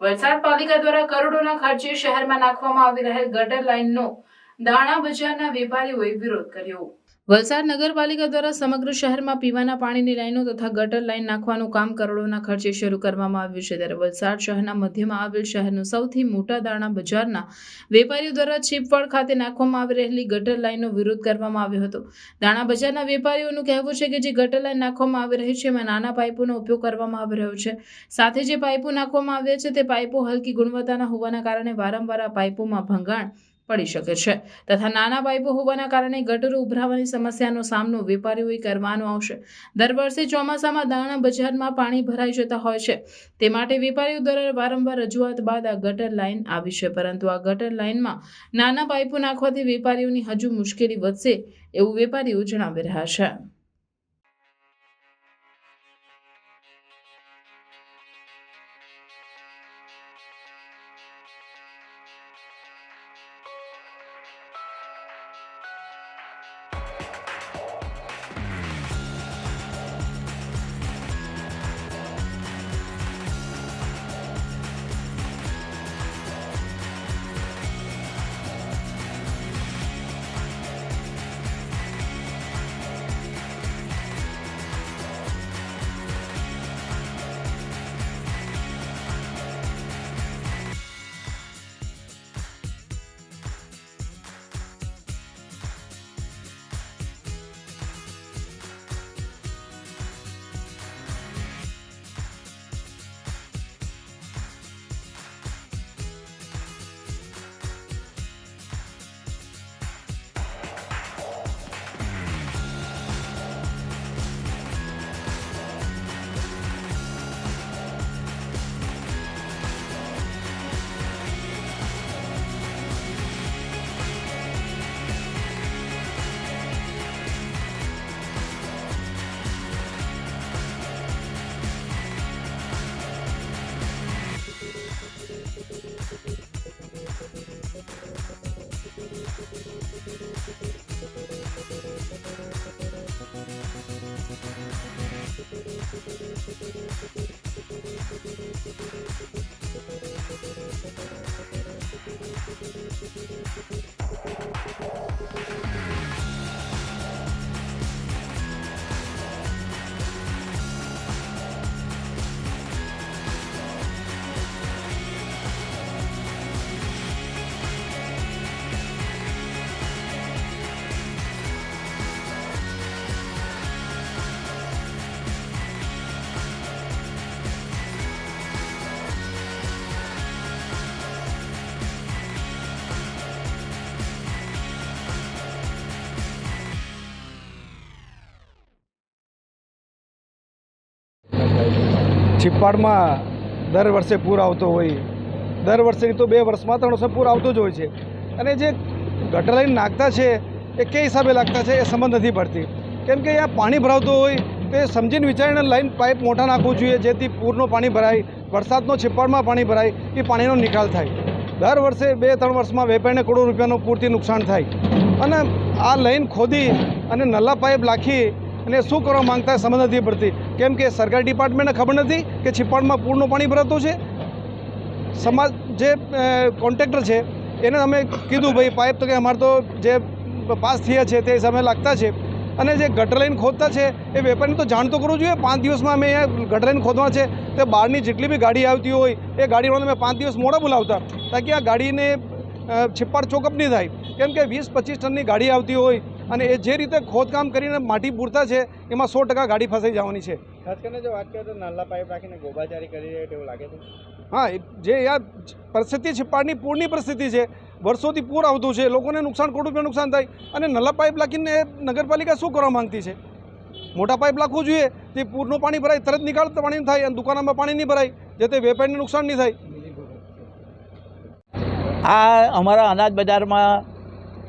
વલસાડ પાલિકા દ્વારા કરોડોના ખર્ચે શહેરમાં નાખવામાં આવી રહેલ ગટર લાઇનનો દાણા બજારના વેપારીઓએ વિરોધ કર્યો। વલસાડ નગરપાલિકા દ્વારા સમગ્ર શહેરમાં પીવાના પાણીની લાઈનો તથા ગટર લાઇન નાખવાનું કામ કરોડોના ખર્ચે શરૂ કરવામાં આવ્યું છે। ત્યારે વલસાડ શહેરના મધ્યમાં આવેલ શહેરનું સૌથી મોટા દાણા બજારના વેપારીઓ દ્વારા ચીપવાડ ખાતે નાખવામાં આવી રહેલી ગટર લાઇનનો વિરોધ કરવામાં આવ્યો હતો। દાણા બજારના વેપારીઓનું કહેવું છે કે જે ગટર લાઇન નાખવામાં આવી રહી છે એમાં નાના પાઇપોનો ઉપયોગ કરવામાં આવી રહ્યો છે। સાથે જે પાઇપો નાખવામાં આવ્યા છે તે પાઇપો હલકી ગુણવત્તાના હોવાના કારણે વારંવાર આ પાઇપોમાં ભંગાણ પડી શકે છે તથા નાના પાઇપો હોવાના કારણે ગટરો ઉભરાવાની સમસ્યાનો સામનો વેપારીઓએ કરવાનો આવશે। દર વર્ષે ચોમાસામાં દાણા બજારમાં પાણી ભરાઈ જતા હોય છે, તે માટે વેપારીઓ દ્વારા વારંવાર રજૂઆત બાદ આ ગટર લાઇન આવી છે, પરંતુ આ ગટર લાઇનમાં નાના પાઇપો નાખવાથી વેપારીઓની હજુ મુશ્કેલી વધશે એવું વેપારીઓ જણાવી રહ્યા છે। છીપ્પાડમાં દર વર્ષે પૂર આવતો હોય, દર વર્ષે તો 2 વર્ષમાં 3 વર્ષમાં પૂર આવતો જ હોય છે અને જે ગટર લાઈન નાખતા છે એ કઈ હિસાબે નાખતા છે એ સમજ નથી પડતી। કેમ કે અહીંયા પાણી ભરાવતો હોય તો એ સમજીને વિચારીને લાઈન પાઇપ મોટા નાખવું જોઈએ જેથી પૂરનું પાણી ભરાય, વરસાદનો છીપ્પાડમાં પાણી ભરાય, એ પાણીનો નિકાલ થાય। દર વર્ષે 2-3 વર્ષમાં વેપારીને કરોડો રૂપિયાનું પૂરથી નુકસાન થાય અને આ લાઈન ખોદી અને નલ્લા પાઇપ નાખી અને શું કરવા માંગતા સમજ નથી પડતી। કેમ કે સરકારી ડિપાર્ટમેન્ટને ખબર નથી કે છીપ્પાડમાં પૂરનું પાણી ભરાતું છે। સમાજ જે કોન્ટ્રાક્ટર છે એને અમે કીધું ભાઈ પાઇપ તો કે અમારે તો જે પાસ થયા છે તે હિસાબે લાગતા છે અને જે ગટર લાઈન ખોદતા છે એ વેપારીને તો જાણ તો કરવું જોઈએ। 5 દિવસમાં અમે અહીંયા ગટર લાઈન ખોદવા છે તે બહારની જેટલી બી ગાડી આવતી હોય એ ગાડીવાળાને અમે 5 દિવસ મોડા બોલાવતા તાકી આ ગાડીને છીપ્પાડ ચોકઅપ નહીં થાય। કેમ કે 20-25 ટનની ગાડી આવતી હોય અને એ જે રીતે ખોદકામ કરીને માટી પૂરતા છે એમાં 100% ગાડી ફસાઈ જવાની છે। ખાસ કરીને જો વાત કરીએ તો નાલા પાઇપ રાખીને ગોબાચારી કરી રહ્યા એવું લાગે છે। હા, જે યાર પરિસ્થિતિ છીપ્પાડની પૂરની પરિસ્થિતિ છે, વર્ષોથી પૂર આવતું છે, લોકોને નુકસાન કરોડો રૂપિયા નુકસાન થાય અને નલ્લા પાઇપ નાખીને નગરપાલિકા શું કરવા માંગતી છે? મોટા પાઇપ નાખવું જોઈએ તે પૂરનું પાણી ભરાય, તરત નિકાલ પાણી થાય અને દુકાનમાં પાણી નહીં ભરાય જેથી વેપારીને નુકસાન નહીં થાય। આ અમારા અનાજ બજારમાં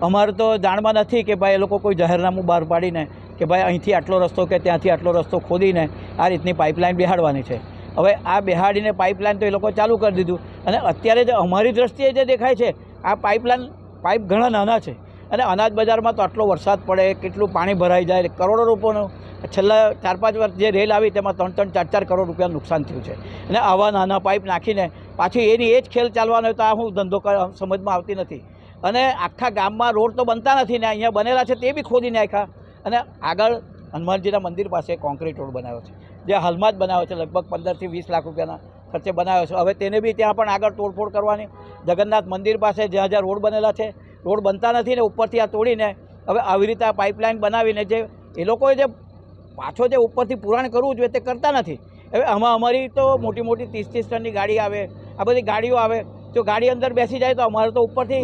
અમારે તો જાણમાં નથી કે ભાઈ એ લોકો કોઈ જાહેરનામું બહાર પાડીને કે ભાઈ અહીંથી આટલો રસ્તો કે ત્યાંથી આટલો રસ્તો ખોદીને આ રીતની પાઇપલાઇન બેહાડવાની છે। હવે આ બેહાડીને પાઇપલાઇન તો એ લોકો ચાલુ કરી દીધું અને અત્યારે જે અમારી દ્રષ્ટિએ જે દેખાય છે આ પાઇપ ઘણા નાના છે અને અનાજ બજારમાં તો આટલો વરસાદ પડે, કેટલું પાણી ભરાઈ જાય, કરોડો રૂપિયાનું છેલ્લા 4-5 વર્ષ જે રેલ આવી તેમાં 3-3, 4-4 કરોડ રૂપિયાનું નુકસાન થયું છે. અને આવા નાના પાઇપ નાખીને પાછી એની એ જ ખેલ ચાલવાનો હોય તો આ હું ધંધો સમજમાં આવતી નથી. અને આખા ગામમાં રોડ તો બનતા નથી ને અહીંયા બનેલા છે તે બી ખોદી નાખ્યા. અને આગળ હનુમાનજીના મંદિર પાસે કોન્ક્રીટ રોડ બનાવ્યો છે, જે હાલમાં જ બનાવ્યો છે, લગભગ 15 થી 20 લાખ રૂપિયાના ખર્ચે બનાવ્યો છે. હવે તેને બી ત્યાં પણ આગળ તોડફોડ કરવાની. જગન્નાથ મંદિર પાસે જ્યાં રોડ બનેલા છે, રોડ બનતા નથી ને ઉપરથી આ તોડીને હવે આવી રીતે આ પાઇપલાઇન બનાવીને જે એ લોકોએ જે પાછો જે ઉપરથી પુરાણ કરવું જોઈએ તે કરતા નથી. હવે આમાં અમારી તો મોટી મોટી 30-30 ટનની ગાડી આવે, આ બધી ગાડીઓ આવે, જો ગાડી અંદર બેસી જાય તો અમારે તો ઉપરથી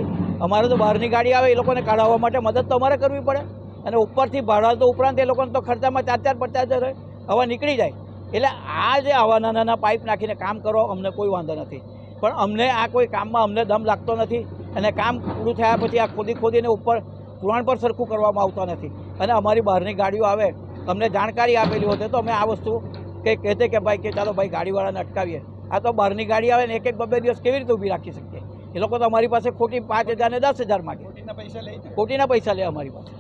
બહારની ગાડી આવે એ લોકોને કાઢવા માટે મદદ તો અમારે કરવી પડે. અને ઉપરથી ભાડા તો ઉપરાંત એ લોકોને તો ખર્ચામાં 4-4-50 હજાર હવા નીકળી જાય. એટલે આ જે આવા નાના પાઇપ નાખીને કામ કરો અમને કોઈ વાંધો નથી, પણ અમને આ કોઈ કામમાં અમને દમ લાગતો નથી. અને કામ પૂરું થયા પછી આ ખોદીને ઉપર પુરાણ પર સરખું કરવામાં આવતા નથી. અને અમારી બહારની ગાડીઓ આવે, અમને જાણકારી આપેલી હોતી તો અમે આ વસ્તુ કહેતે કે ભાઈ કે ચાલો ભાઈ ગાડીવાળાને અટકાવીએ. આ તો બહારની ગાડી આવે ને 1-2 દિવસ કેવી રીતે ઊભી રાખી શકીએ? એ લોકો તો અમારી પાસે ખોટી 5,000 ને 10,000 માગે, ખોટીના પૈસા લે અમારી પાસે.